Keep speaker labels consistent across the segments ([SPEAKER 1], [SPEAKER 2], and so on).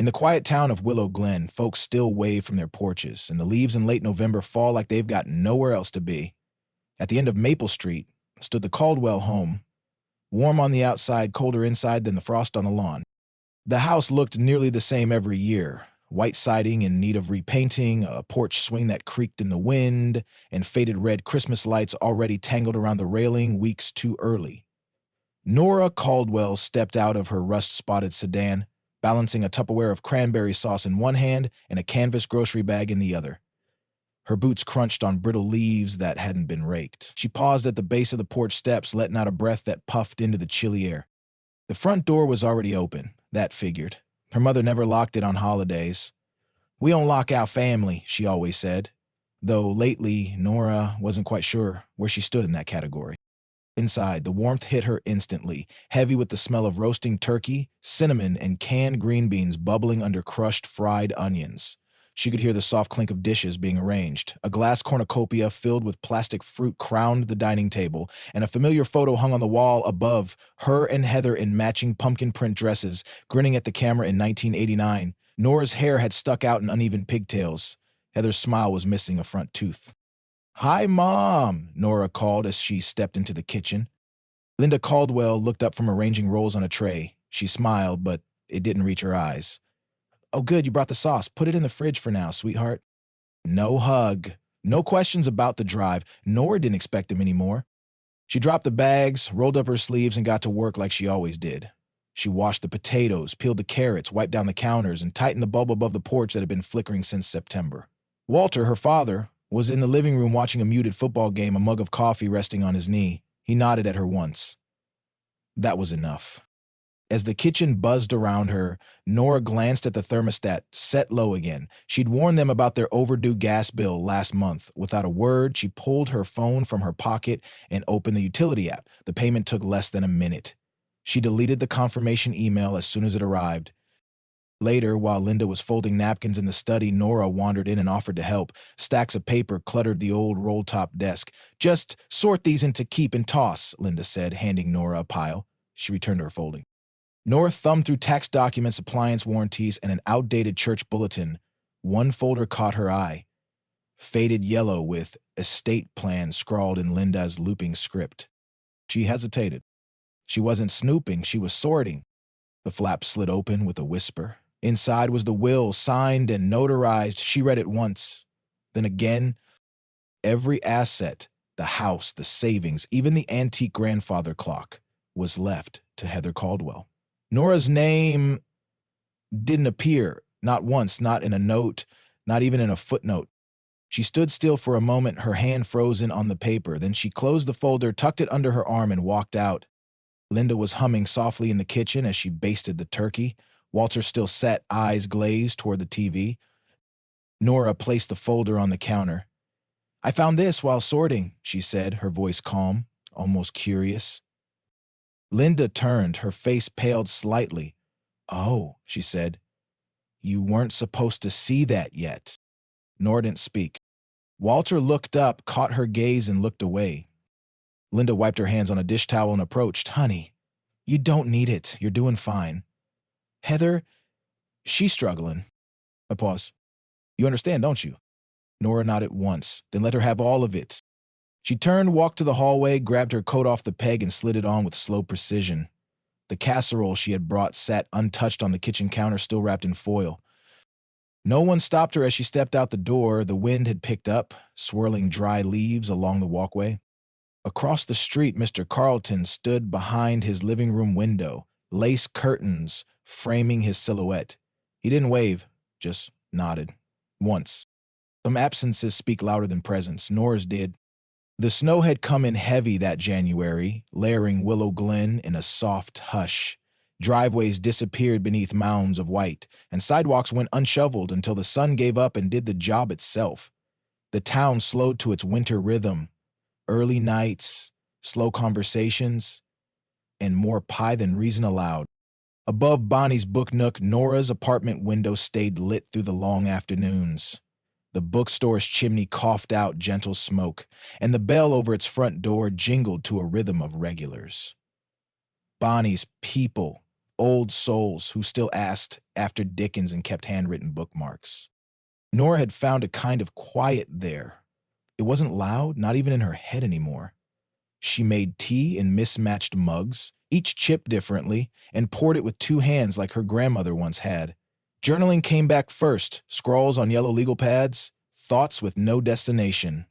[SPEAKER 1] In the quiet town of Willow Glen, folks still wave from their porches, and the leaves in late November fall like they've got nowhere else to be. At the end of Maple Street stood the Caldwell home, warm on the outside, colder inside than the frost on the lawn. The house looked nearly the same every year. White siding in need of repainting, a porch swing that creaked in the wind, and faded red Christmas lights already tangled around the railing weeks too early. Nora Caldwell stepped out of her rust-spotted sedan, balancing a Tupperware of cranberry sauce in one hand and a canvas grocery bag in the other. Her boots crunched on brittle leaves that hadn't been raked. She paused at the base of the porch steps, letting out a breath that puffed into the chilly air. The front door was already open, that figured. Her mother never locked it on holidays. "We don't lock our family," she always said, though lately Nora wasn't quite sure where she stood in that category. Inside, the warmth hit her instantly, heavy with the smell of roasting turkey, cinnamon, and canned green beans bubbling under crushed fried onions. She could hear the soft clink of dishes being arranged. A glass cornucopia filled with plastic fruit crowned the dining table, and a familiar photo hung on the wall above, her and Heather in matching pumpkin print dresses, grinning at the camera in 1989. Nora's hair had stuck out in uneven pigtails. Heather's smile was missing a front tooth. "Hi, Mom," Nora called as she stepped into the kitchen. Linda Caldwell looked up from arranging rolls on a tray. She smiled, but it didn't reach her eyes. "Oh, good, you brought the sauce. Put it in the fridge for now, sweetheart." No hug. No questions about the drive. Nora didn't expect him anymore. She dropped the bags, rolled up her sleeves, and got to work like she always did. She washed the potatoes, peeled the carrots, wiped down the counters, and tightened the bulb above the porch that had been flickering since September. Walter, her father, was in the living room watching a muted football game, a mug of coffee resting on his knee. He nodded at her once. That was enough. As the kitchen buzzed around her, Nora glanced at the thermostat, set low again. She'd warned them about their overdue gas bill last month. Without a word, she pulled her phone from her pocket and opened the utility app. The payment took less than a minute. She deleted the confirmation email as soon as it arrived. Later, while Linda was folding napkins in the study, Nora wandered in and offered to help. Stacks of paper cluttered the old roll-top desk. "Just sort these into keep and toss," Linda said, handing Nora a pile. She returned to her folding. Nora thumbed through tax documents, appliance warranties, and an outdated church bulletin. One folder caught her eye. Faded yellow with estate plan scrawled in Linda's looping script. She hesitated. She wasn't snooping, she was sorting. The flap slid open with a whisper. Inside was the will, signed and notarized. She read it once. Then again. Every asset, the house, the savings, even the antique grandfather clock, was left to Heather Caldwell. Nora's name didn't appear, not once, not in a note, not even in a footnote. She stood still for a moment, her hand frozen on the paper. Then she closed the folder, tucked it under her arm, and walked out. Linda was humming softly in the kitchen as she basted the turkey. Walter still sat, eyes glazed toward the TV. Nora placed the folder on the counter. "I found this while sorting," she said, her voice calm, almost curious. Linda turned, her face paled slightly. "Oh," she said. "You weren't supposed to see that yet." Nora didn't speak. Walter looked up, caught her gaze, and looked away. Linda wiped her hands on a dish towel and approached. "Honey, you don't need it. You're doing fine." "Heather, she's struggling." A pause. "You understand, don't you?" Nora nodded once, then let her have all of it. She turned, walked to the hallway, grabbed her coat off the peg, and slid it on with slow precision. The casserole she had brought sat untouched on the kitchen counter, still wrapped in foil. No one stopped her as she stepped out the door. The wind had picked up, swirling dry leaves along the walkway. Across the street, Mr. Carlton stood behind his living room window, lace curtains framing his silhouette. He didn't wave, just nodded. Once. Some absences speak louder than presence. Nora's did. The snow had come in heavy that January, layering Willow Glen in a soft hush. Driveways disappeared beneath mounds of white, and sidewalks went unshoveled until the sun gave up and did the job itself. The town slowed to its winter rhythm. Early nights, slow conversations, and more pie than reason allowed. Above Bonnie's book nook, Nora's apartment window stayed lit through the long afternoons. The bookstore's chimney coughed out gentle smoke, and the bell over its front door jingled to a rhythm of regulars. Bonnie's people old souls who still asked after Dickens and kept handwritten bookmarks. Nora had found a kind of quiet there. It wasn't loud, not even in her head anymore. She made tea in mismatched mugs, each chipped differently, and poured it with two hands like her grandmother once had. Journaling came back first, scrawls on yellow legal pads, thoughts with no destination.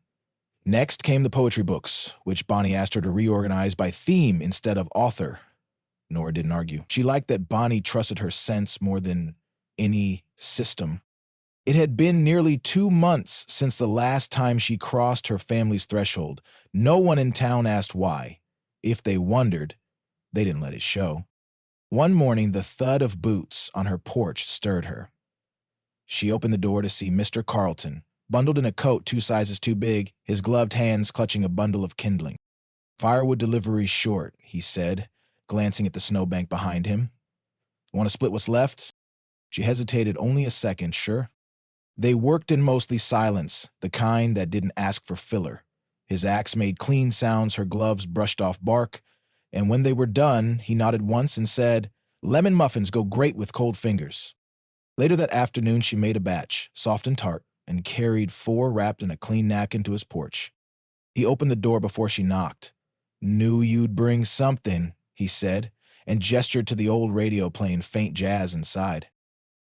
[SPEAKER 1] Next came the poetry books, which Bonnie asked her to reorganize by theme instead of author. Nora didn't argue. She liked that Bonnie trusted her sense more than any system. It had been nearly 2 months since the last time she crossed her family's threshold. No one in town asked why. If they wondered, they didn't let it show. One morning, the thud of boots on her porch stirred her. She opened the door to see Mr. Carlton, bundled in a coat 2 sizes too big, his gloved hands clutching a bundle of kindling. "Firewood delivery short," he said, glancing at the snowbank behind him. "Want to split what's left?" She hesitated only a second, sure. They worked in mostly silence, the kind that didn't ask for filler. His axe made clean sounds, her gloves brushed off bark, and when they were done, he nodded once and said, "Lemon muffins go great with cold fingers." Later that afternoon, she made a batch, soft and tart, and carried 4 wrapped in a clean napkin to his porch. He opened the door before she knocked. "Knew you'd bring something," he said, and gestured to the old radio playing faint jazz inside.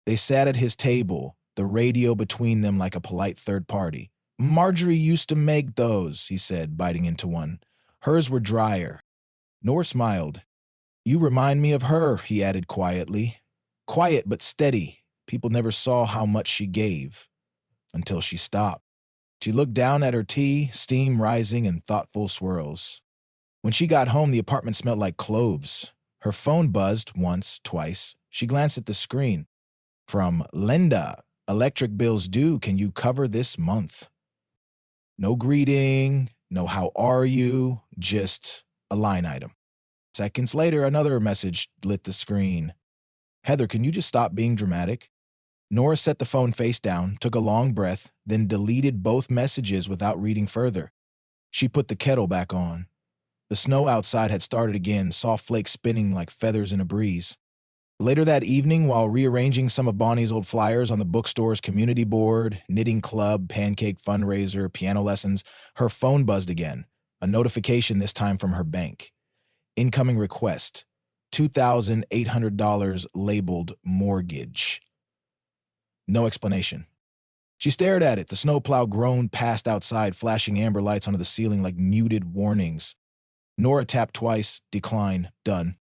[SPEAKER 1] They sat at his table, the radio between them like a polite third party. "Marjorie used to make those," he said, biting into one. "Hers were drier." Nora smiled. "You remind me of her," he added quietly. Quiet but steady. People never saw how much she gave. Until she stopped. She looked down at her tea, steam rising in thoughtful swirls. When she got home, the apartment smelled like cloves. Her phone buzzed once, twice. She glanced at the screen. From Linda, "Electric bills due. Can you cover this month?" No greeting, no "how are you," just a line item. Seconds later, another message lit the screen. "Heather, can you just stop being dramatic?" Nora set the phone face down, took a long breath, then deleted both messages without reading further. She put the kettle back on. The snow outside had started again, soft flakes spinning like feathers in a breeze. Later that evening, while rearranging some of Bonnie's old flyers on the bookstore's community board, knitting club, pancake fundraiser, piano lessons, her phone buzzed again, a notification this time from her bank. Incoming request, $2,800 labeled mortgage. No explanation. She stared at it. The snowplow groaned past outside, flashing amber lights onto the ceiling like muted warnings. Nora tapped twice, decline, done.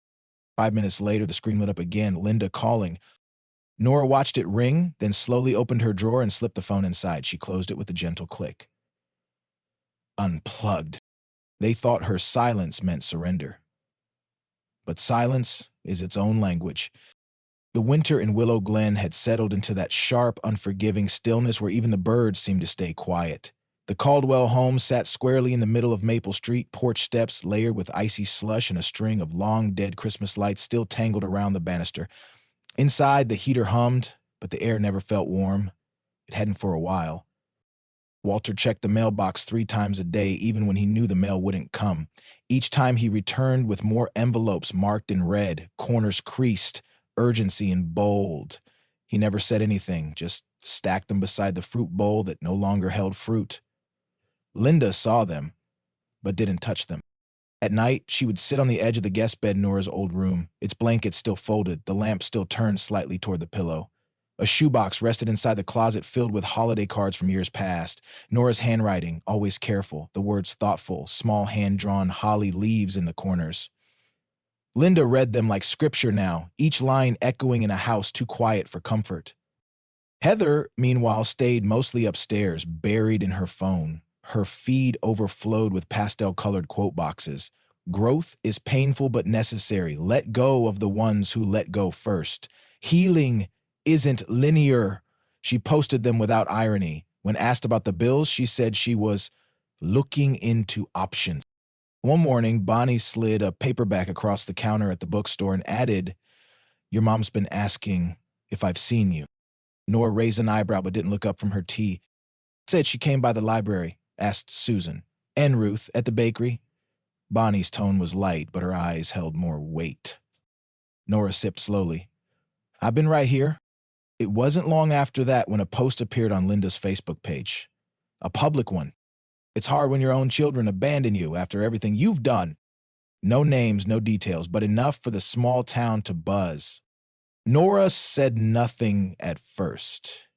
[SPEAKER 1] 5 minutes later, the screen lit up again, Linda calling. Nora watched it ring, then slowly opened her drawer and slipped the phone inside. She closed it with a gentle click. Unplugged. They thought her silence meant surrender. But silence is its own language. The winter in Willow Glen had settled into that sharp, unforgiving stillness where even the birds seemed to stay quiet. The Caldwell home sat squarely in the middle of Maple Street, porch steps layered with icy slush and a string of long dead Christmas lights still tangled around the banister. Inside, the heater hummed, but the air never felt warm. It hadn't for a while. Walter checked the mailbox 3 times a day, even when he knew the mail wouldn't come. Each time he returned with more envelopes marked in red, corners creased, urgency in bold. He never said anything, just stacked them beside the fruit bowl that no longer held fruit. Linda saw them, but didn't touch them. At night, she would sit on the edge of the guest bed in Nora's old room, its blankets still folded, the lamp still turned slightly toward the pillow. A shoebox rested inside the closet filled with holiday cards from years past. Nora's handwriting, always careful, the words thoughtful, small hand-drawn holly leaves in the corners. Linda read them like scripture now, each line echoing in a house too quiet for comfort. Heather, meanwhile, stayed mostly upstairs, buried in her phone. Her feed overflowed with pastel-colored quote boxes. Growth is painful but necessary. Let go of the ones who let go first. Healing isn't linear. She posted them without irony. When asked about the bills, she said she was looking into options. One morning, Bonnie slid a paperback across the counter at the bookstore and added, "Your mom's been asking if I've seen you." Nora raised an eyebrow but didn't look up from her tea. Said she came by the library, asked Susan. "And Ruth at the bakery?" Bonnie's tone was light, but her eyes held more weight. Nora sipped slowly. I've been right here. It wasn't long after that when a post appeared on Linda's Facebook page. A public one. It's hard when your own children abandon you after everything you've done. No names, no details, but enough for the small town to buzz. Nora said nothing at first.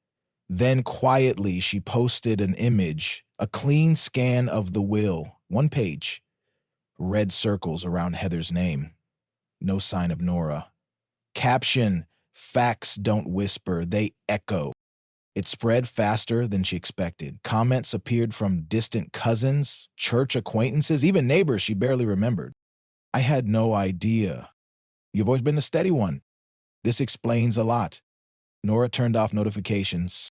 [SPEAKER 1] Then quietly she posted an image, a clean scan of the will, one page. Red circles around Heather's name. No sign of Nora. Caption, facts don't whisper, they echo. It spread faster than she expected. Comments appeared from distant cousins, church acquaintances, even neighbors she barely remembered. I had no idea. You've always been the steady one. This explains a lot. Nora turned off notifications.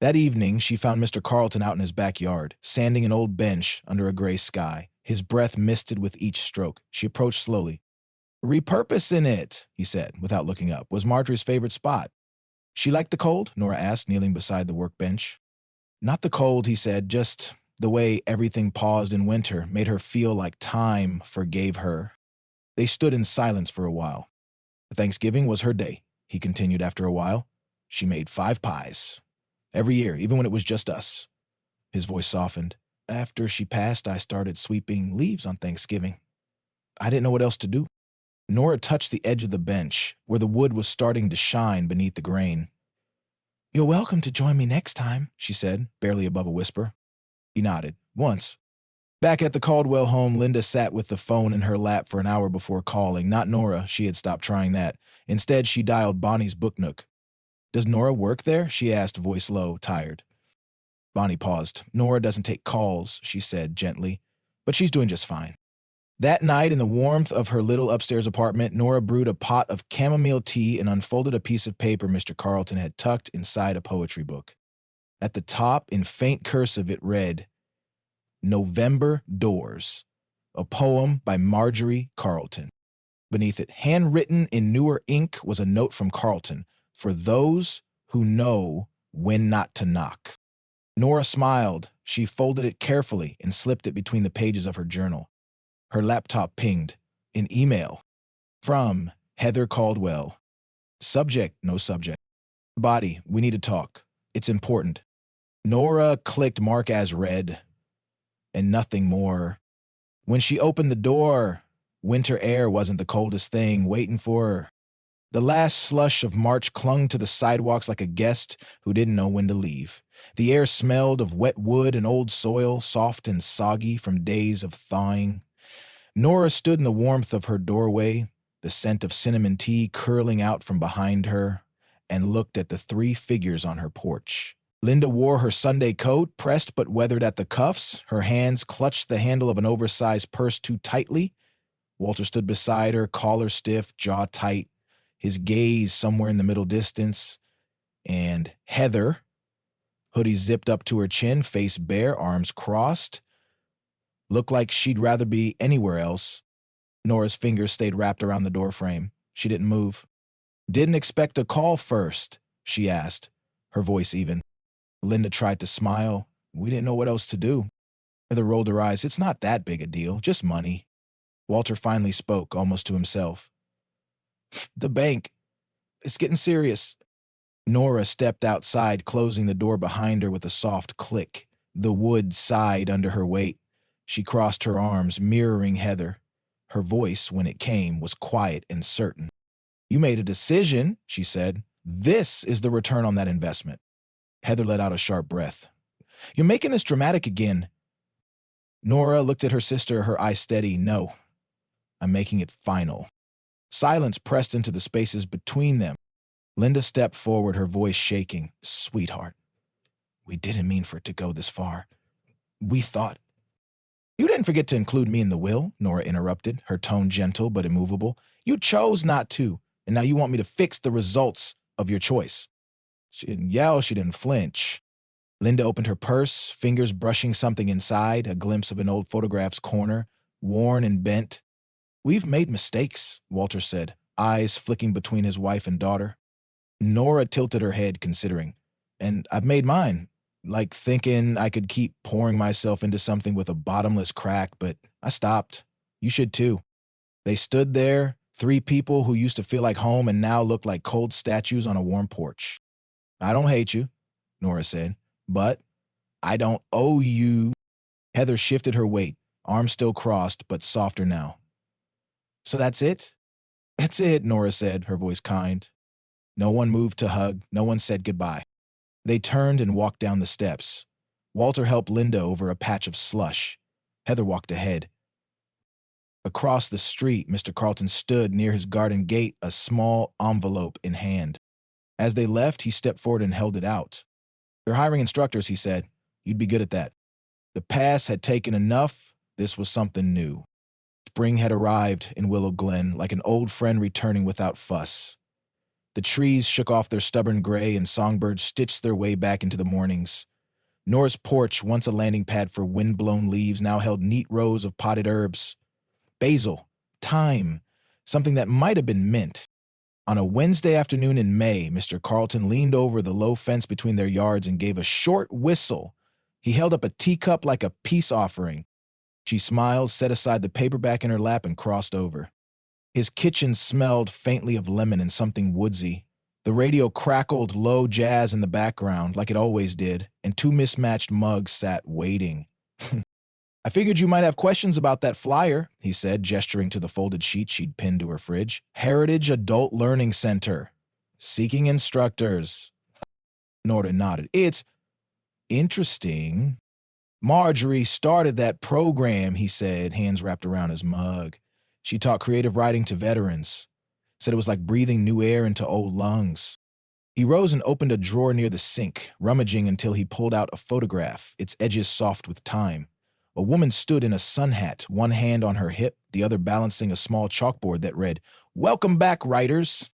[SPEAKER 1] That evening, she found Mr. Carlton out in his backyard, sanding an old bench under a gray sky. His breath misted with each stroke. She approached slowly. Repurposing it, he said, without looking up, was Marjorie's favorite spot. She liked the cold? Nora asked, kneeling beside the workbench. Not the cold, he said, just the way everything paused in winter made her feel like time forgave her. They stood in silence for a while. Thanksgiving was her day, he continued after a while. She made 5 pies. Every year, even when it was just us. His voice softened. After she passed, I started sweeping leaves on Thanksgiving. I didn't know what else to do. Nora touched the edge of the bench, where the wood was starting to shine beneath the grain. You're welcome to join me next time, she said, barely above a whisper. He nodded. Once. Back at the Caldwell home, Linda sat with the phone in her lap for an hour before calling. Not Nora, she had stopped trying that. Instead, she dialed Bonnie's book nook. Does Nora work there? She asked, voice low, tired. Bonnie paused. Nora doesn't take calls, she said gently, but she's doing just fine. That night, in the warmth of her little upstairs apartment, Nora brewed a pot of chamomile tea and unfolded a piece of paper Mr. Carlton had tucked inside a poetry book. At the top, in faint cursive, it read, November Doors, a poem by Marjorie Carlton. Beneath it, handwritten in newer ink, was a note from Carlton, for those who know when not to knock. Nora smiled. She folded it carefully and slipped it between the pages of her journal. Her laptop pinged. An email. From Heather Caldwell. Subject, no subject. Body, we need to talk. It's important. Nora clicked mark as read. And nothing more. When she opened the door, winter air wasn't the coldest thing waiting for her. The last slush of March clung to the sidewalks like a guest who didn't know when to leave. The air smelled of wet wood and old soil, soft and soggy from days of thawing. Nora stood in the warmth of her doorway, the scent of cinnamon tea curling out from behind her, and looked at the 3 figures on her porch. Linda wore her Sunday coat, pressed but weathered at the cuffs. Her hands clutched the handle of an oversized purse too tightly. Walter stood beside her, collar stiff, jaw tight, his gaze somewhere in the middle distance. And Heather, hoodie zipped up to her chin, face bare, arms crossed, looked like she'd rather be anywhere else. Nora's fingers stayed wrapped around the doorframe. She didn't move. Didn't expect a call first, she asked, her voice even. Linda tried to smile. We didn't know what else to do. Heather rolled her eyes. It's not that big a deal, just money. Walter finally spoke, almost to himself. The bank. It's getting serious. Nora stepped outside, closing the door behind her with a soft click. The wood sighed under her weight. She crossed her arms, mirroring Heather. Her voice, when it came, was quiet and certain. You made a decision, she said. This is the return on that investment. Heather let out a sharp breath. You're making this dramatic again. Nora looked at her sister, her eyes steady. No, I'm making it final. Silence pressed into the spaces between them. Linda stepped forward, her voice shaking. Sweetheart, we didn't mean for it to go this far. We thought. You didn't forget to include me in the will, Nora interrupted, her tone gentle but immovable. You chose not to, and now you want me to fix the results of your choice. She didn't yell, she didn't flinch. Linda opened her purse, fingers brushing something inside, a glimpse of an old photograph's corner, worn and bent. We've made mistakes, Walter said, eyes flicking between his wife and daughter. Nora tilted her head, considering. And I've made mine. Like thinking I could keep pouring myself into something with a bottomless crack, but I stopped. You should too. They stood there, 3 people who used to feel like home and now look like cold statues on a warm porch. I don't hate you, Nora said, but I don't owe you. Heather shifted her weight, arms still crossed, but softer now. So that's it? That's it, Nora said, her voice kind. No one moved to hug, no one said goodbye. They turned and walked down the steps. Walter helped Linda over a patch of slush. Heather walked ahead. Across the street, Mr. Carlton stood near his garden gate, a small envelope in hand. As they left, he stepped forward and held it out. They're hiring instructors, he said. You'd be good at that. The past had taken enough. This was something new. Spring had arrived in Willow Glen like an old friend returning without fuss. The trees shook off their stubborn gray and songbirds stitched their way back into the mornings. Nora's porch, once a landing pad for wind-blown leaves, now held neat rows of potted herbs. Basil, thyme, something that might have been mint. On a Wednesday afternoon in May, Mr. Carlton leaned over the low fence between their yards and gave a short whistle. He held up a teacup like a peace offering. She smiled, set aside the paperback in her lap, and crossed over. His kitchen smelled faintly of lemon and something woodsy. The radio crackled low jazz in the background, like it always did, and 2 mismatched mugs sat waiting. I figured you might have questions about that flyer, he said, gesturing to the folded sheet she'd pinned to her fridge. Heritage Adult Learning Center. Seeking instructors. Nora nodded. It's interesting. Marjorie started that program, he said, hands wrapped around his mug. She taught creative writing to veterans. Said it was like breathing new air into old lungs. He rose and opened a drawer near the sink, rummaging until he pulled out a photograph, its edges soft with time. A woman stood in a sun hat, one hand on her hip, the other balancing a small chalkboard that read, "Welcome back, writers."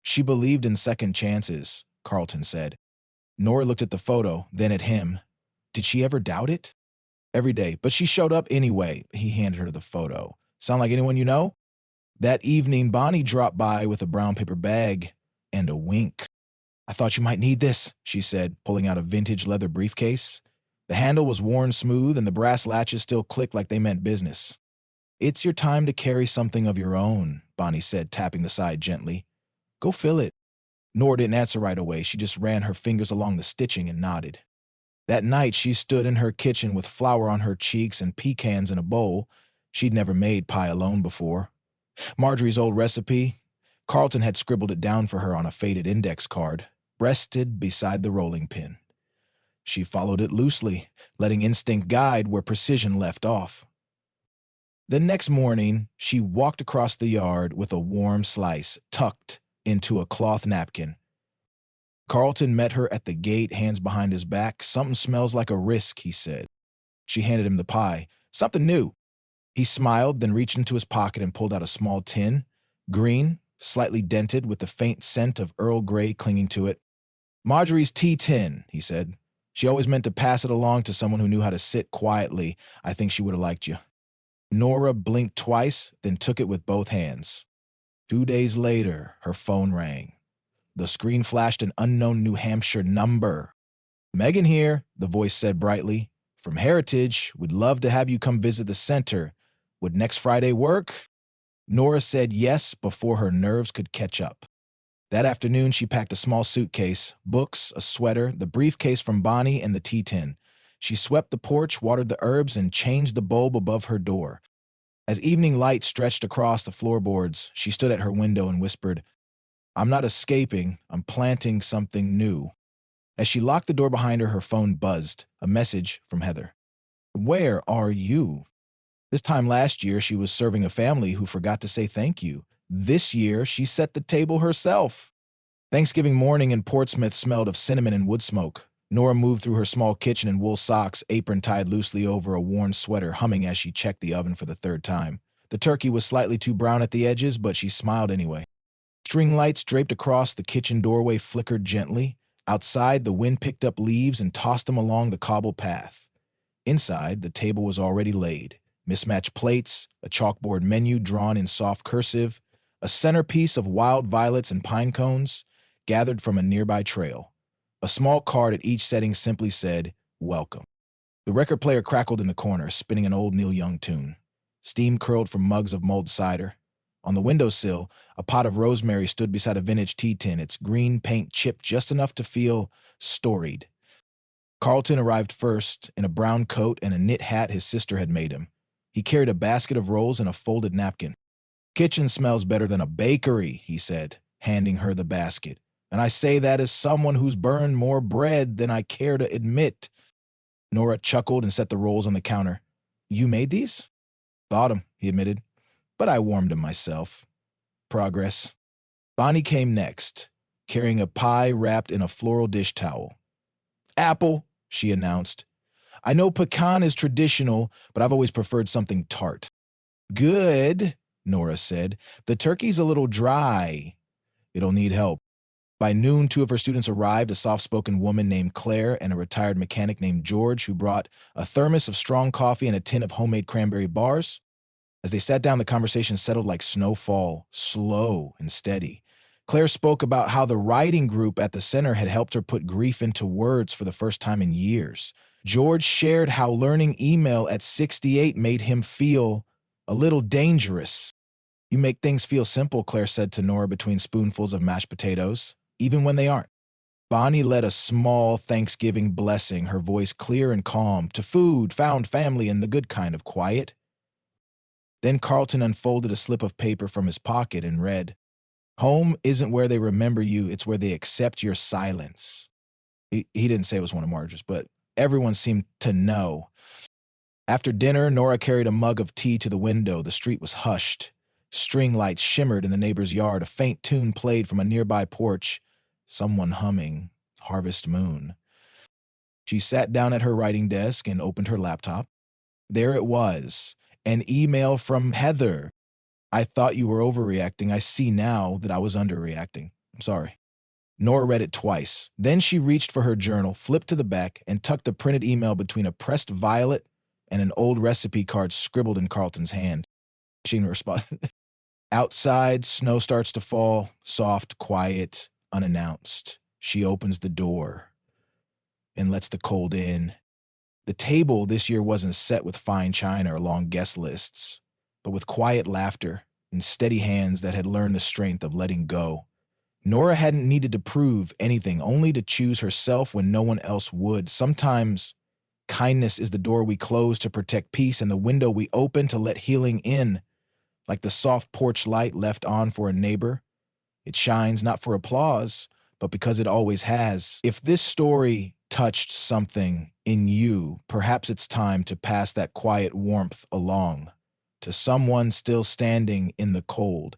[SPEAKER 1] She believed in second chances, Carlton said. Nora looked at the photo, then at him. Did she ever doubt it? Every day, but she showed up anyway. He handed her the photo. Sound like anyone you know? That evening, Bonnie dropped by with a brown paper bag and a wink. I thought you might need this, she said, pulling out a vintage leather briefcase. The handle was worn smooth and the brass latches still clicked like they meant business. It's your time to carry something of your own, Bonnie said, tapping the side gently. Go fill it. Nora didn't answer right away. She just ran her fingers along the stitching and nodded. That night, she stood in her kitchen with flour on her cheeks and pecans in a bowl. She'd never made pie alone before. Marjorie's old recipe, Carlton had scribbled it down for her on a faded index card, rested beside the rolling pin. She followed it loosely, letting instinct guide where precision left off. The next morning, she walked across the yard with a warm slice tucked into a cloth napkin. Carlton met her at the gate, hands behind his back. Something smells like a risk, he said. She handed him the pie. Something new. He smiled, then reached into his pocket and pulled out a small tin, green, slightly dented, with the faint scent of Earl Grey clinging to it. Marjorie's tea tin, he said. She always meant to pass it along to someone who knew how to sit quietly. I think she would have liked you. Nora blinked twice, then took it with both hands. 2 days later, her phone rang. The screen flashed an unknown New Hampshire number. Megan here, the voice said brightly. From Heritage, we'd love to have you come visit the center. Would next Friday work? Nora said yes before her nerves could catch up. That afternoon, she packed a small suitcase, books, a sweater, the briefcase from Bonnie, and the tea tin. She swept the porch, watered the herbs, and changed the bulb above her door. As evening light stretched across the floorboards, she stood at her window and whispered, I'm not escaping, I'm planting something new. As she locked the door behind her, her phone buzzed, a message from Heather. Where are you? This time last year, she was serving a family who forgot to say thank you. This year, she set the table herself. Thanksgiving morning in Portsmouth smelled of cinnamon and wood smoke. Nora moved through her small kitchen in wool socks, apron tied loosely over a worn sweater, humming as she checked the oven for the 3rd time. The turkey was slightly too brown at the edges, but she smiled anyway. String lights draped across the kitchen doorway flickered gently. Outside, the wind picked up leaves and tossed them along the cobbled path. Inside, the table was already laid. Mismatched plates, a chalkboard menu drawn in soft cursive, a centerpiece of wild violets and pine cones, gathered from a nearby trail. A small card at each setting simply said, Welcome. The record player crackled in the corner, spinning an old Neil Young tune. Steam curled from mugs of mulled cider. On the windowsill, a pot of rosemary stood beside a vintage tea tin, its green paint chipped just enough to feel storied. Carlton arrived first, in a brown coat and a knit hat his sister had made him. He carried a basket of rolls and a folded napkin. "Kitchen smells better than a bakery," he said, handing her the basket. "And I say that as someone who's burned more bread than I care to admit." Nora chuckled and set the rolls on the counter. "You made these?" "Thought 'em," he admitted. "But I warmed 'em myself." Progress. Bonnie came next, carrying a pie wrapped in a floral dish towel. "Apple," she announced. "I know pecan is traditional, but I've always preferred something tart." "Good," Nora said. "The turkey's a little dry. It'll need help." By noon, two of her students arrived, a soft-spoken woman named Claire and a retired mechanic named George, who brought a thermos of strong coffee and a tin of homemade cranberry bars. As they sat down, the conversation settled like snowfall, slow and steady. Claire spoke about how the writing group at the center had helped her put grief into words for the first time in years. George shared how learning email at 68 made him feel a little dangerous. "You make things feel simple," Claire said to Nora between spoonfuls of mashed potatoes, "even when they aren't." Bonnie led a small Thanksgiving blessing, her voice clear and calm, to food, found family, and the good kind of quiet. Then Carlton unfolded a slip of paper from his pocket and read, "Home isn't where they remember you, it's where they accept your silence." He didn't say it was one of Marge's, but everyone seemed to know. After dinner, Nora carried a mug of tea to the window. The street was hushed. String lights shimmered in the neighbor's yard. A faint tune played from a nearby porch, someone humming Harvest Moon. She sat down at her writing desk and opened her laptop. There it was, an email from Heather. "I thought you were overreacting. I see now that I was underreacting. I'm sorry." Nora read it twice. Then she reached for her journal, flipped to the back, and tucked a printed email between a pressed violet and an old recipe card scribbled in Carlton's hand. She responded. "Outside, snow starts to fall, soft, quiet, unannounced. She opens the door and lets the cold in. The table this year wasn't set with fine china or long guest lists, but with quiet laughter and steady hands that had learned the strength of letting go. Nora hadn't needed to prove anything, only to choose herself when no one else would. Sometimes kindness is the door we close to protect peace and the window we open to let healing in. Like the soft porch light left on for a neighbor. It shines not for applause, but because it always has. If this story touched something in you, perhaps it's time to pass that quiet warmth along to someone still standing in the cold.